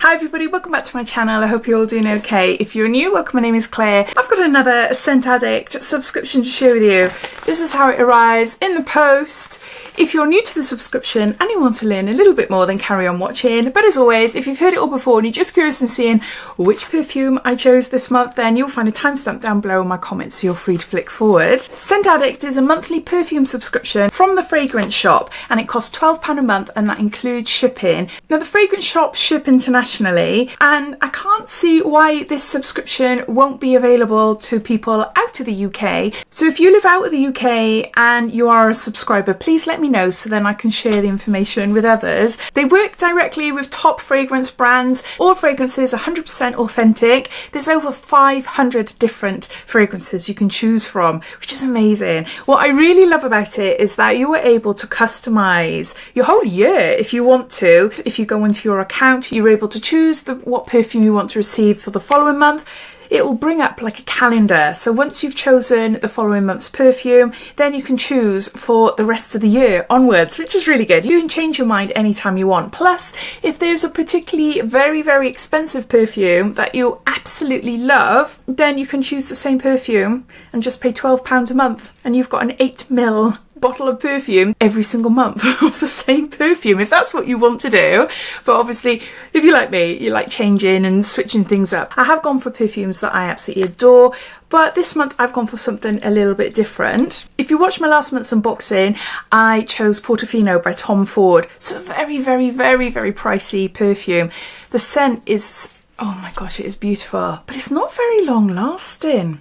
Hi everybody, welcome back to my channel. I hope you're all doing okay. If you're new, welcome, my name is Claire. I've got another Scent Addict subscription to share with you. This is how it arrives in the post. If you're new to the subscription and you want to learn a little bit more, then carry on watching. But as always, if you've heard it all before and you're just curious in seeing which perfume I chose this month, then you'll find a timestamp down below in my comments, so you're free to flick forward. Scent Addict is a monthly perfume subscription from the fragrance shop, and it costs £12 a month, and that includes shipping. Now, the fragrance shops ship internationally, and I can't see why this subscription won't be available to people out of the UK. So if you live out of the UK and you are a subscriber, please let me know so then I can share the information with others. They work directly with top fragrance brands. All fragrances are 100% authentic. There's over 500 different fragrances you can choose from, which is amazing. What I really love about it is that you are able to customize your whole year if you want to. If you go into your account, you're able to choose what perfume you want to receive for the following month. It will bring up like a calendar. So once you've chosen the following month's perfume, then you can choose for the rest of the year onwards, which is really good. You can change your mind anytime you want. Plus, if there's a particularly very expensive perfume that you absolutely love, then you can choose the same perfume and just pay £12 a month, and you've got an 8ml bottle of perfume every single month of the same perfume, if that's what you want to do. But obviously, if you're like me, you like changing and switching things up. I have gone for perfumes that I absolutely adore, but this month I've gone for something a little bit different. If you watched my last month's unboxing, I chose Portofino by Tom Ford. So very pricey perfume. The scent is, oh my gosh, it is beautiful, but it's not very long lasting.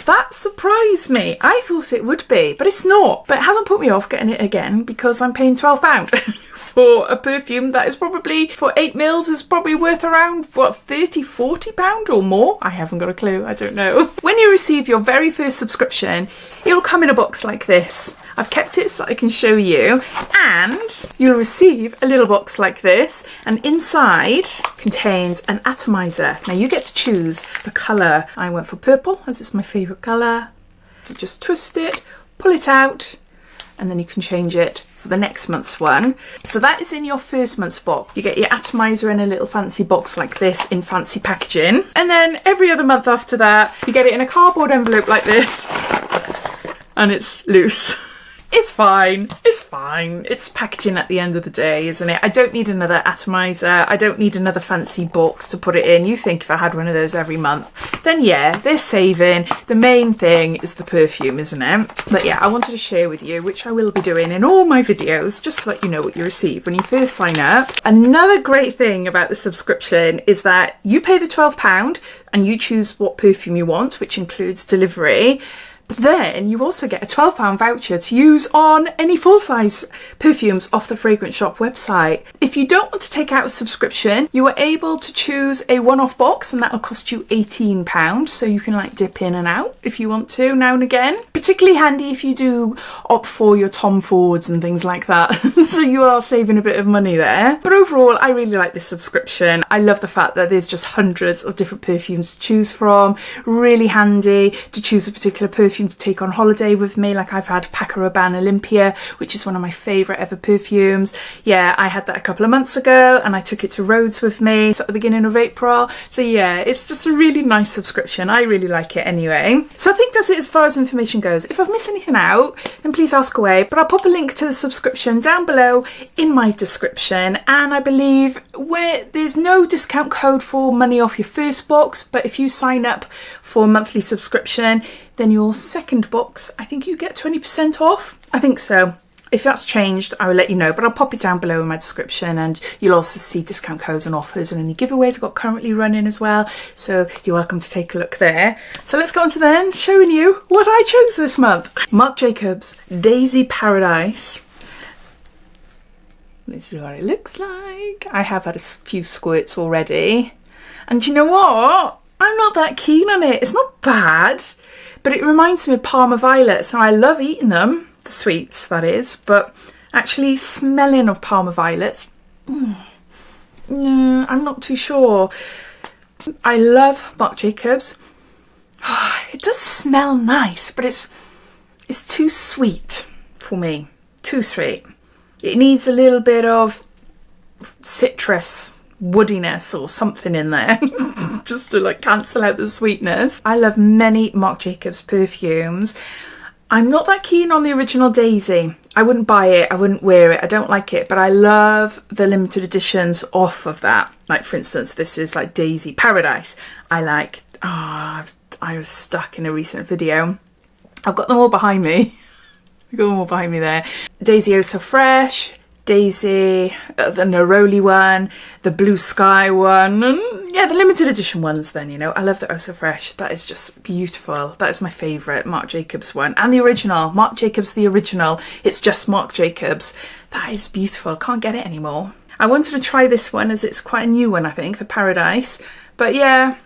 That surprised me. I thought it would be, but it's not. But it hasn't put me off getting it again because I'm paying £12 for a perfume that is probably, for 8ml, is probably worth around, what, £30–40 or more? I haven't got a clue, I don't know. When you receive your very first subscription, it'll come in a box like this. I've kept it so I can show you, and you'll receive a little box like this, and inside contains an atomizer. Now you get to choose the colour. I went for purple as it's my favourite colour. So just twist it, pull it out, and then you can change it for the next month's one. So that is in your first month's box. You get your atomizer in a little fancy box like this in fancy packaging, and then every other month after that you get it in a cardboard envelope like this, and it's loose. It's fine, it's fine. It's packaging at the end of the day, isn't it? I don't need another atomizer. I don't need another fancy box to put it in. You think if I had one of those every month, then yeah, they're saving. The main thing is the perfume, isn't it? But yeah, I wanted to share with you, which I will be doing in all my videos, just to let you know what you receive when you first sign up. Another great thing about the subscription is that you pay the £12 and you choose what perfume you want, which includes delivery. But then you also get a £12 voucher to use on any full-size perfumes off the fragrance shop website. If you don't want to take out a subscription, you are able to choose a one-off box, and that'll cost you £18, so you can like dip in and out if you want to now and again. Particularly handy if you do opt for your Tom Fords and things like that. So you are saving a bit of money there. But overall, I really like this subscription. I love the fact that there's just hundreds of different perfumes to choose from. Really handy to choose a particular perfume to take on holiday with me. Like I've had Paco Rabanne Olympia, which is one of my favourite ever perfumes. Yeah, I had that a couple of months ago and I took it to Rhodes with me at the beginning of April. So yeah, it's just a really nice subscription. I really like it anyway. So I think that's it as far as information goes. If I've missed anything out, then please ask away. But I'll pop a link to the subscription down below in my description. And I believe there's no discount code for money off your first box, but if you sign up for a monthly subscription, then your second box, I think you get 20% off. I think so. If that's changed, I will let you know, but I'll pop it down below in my description, and you'll also see discount codes and offers and any giveaways I've got currently running as well. So you're welcome to take a look there. So let's go on to then showing you what I chose this month. Marc Jacobs Daisy Paradise. This is what it looks like. I have had a few squirts already. And you know what? I'm not that keen on it. It's not bad, but it reminds me of Parma Violets, and I love eating them, the sweets that is, but actually smelling of Parma Violets, no, I'm not too sure. I love Marc Jacobs. It does smell nice, but it's too sweet for me. Too sweet. It needs a little bit of citrus woodiness or something in there just to like cancel out the sweetness. I love many Marc Jacobs perfumes. I'm not that keen on the original Daisy. I wouldn't buy it, I wouldn't wear it, I don't like it, but I love the limited editions off of that. Like for instance, this is like Daisy Paradise. I like, I was stuck in a recent video. I've got them all behind me. I've got them all behind me there. Daisy Oh So Fresh, Daisy, the Neroli one, the Blue Sky one, and yeah, the limited edition ones then, you know. I love the Oh So Fresh. That is just beautiful. That is my favourite Marc Jacobs one. And the original, Marc Jacobs the original. It's just Marc Jacobs. That is beautiful. Can't get it anymore. I wanted to try this one as it's quite a new one, I think, the Paradise. But yeah,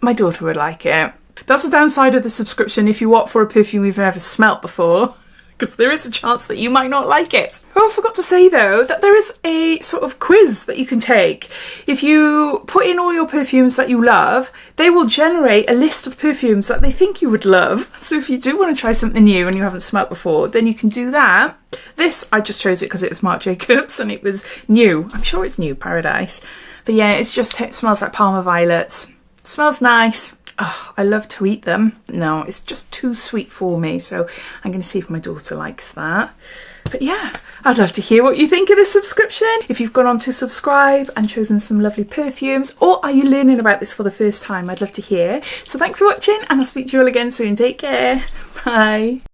my daughter would like it. That's the downside of the subscription if you opt for a perfume you've never smelt before, because there is a chance that you might not like it. Oh, I forgot to say though that there is a sort of quiz that you can take. If you put in all your perfumes that you love, they will generate a list of perfumes that they think you would love. So if you do want to try something new and you haven't smelt before, then you can do that. This, I just chose it because it was Marc Jacobs and it was new. I'm sure it's new, Paradise. But yeah, it smells like Parma Violets. It smells nice. Oh, I love to eat them. No, it's just too sweet for me, so I'm going to see if my daughter likes that. But yeah, I'd love to hear what you think of this subscription. If you've gone on to subscribe and chosen some lovely perfumes, or are you learning about this for the first time, I'd love to hear. So thanks for watching, and I'll speak to you all again soon. Take care. Bye.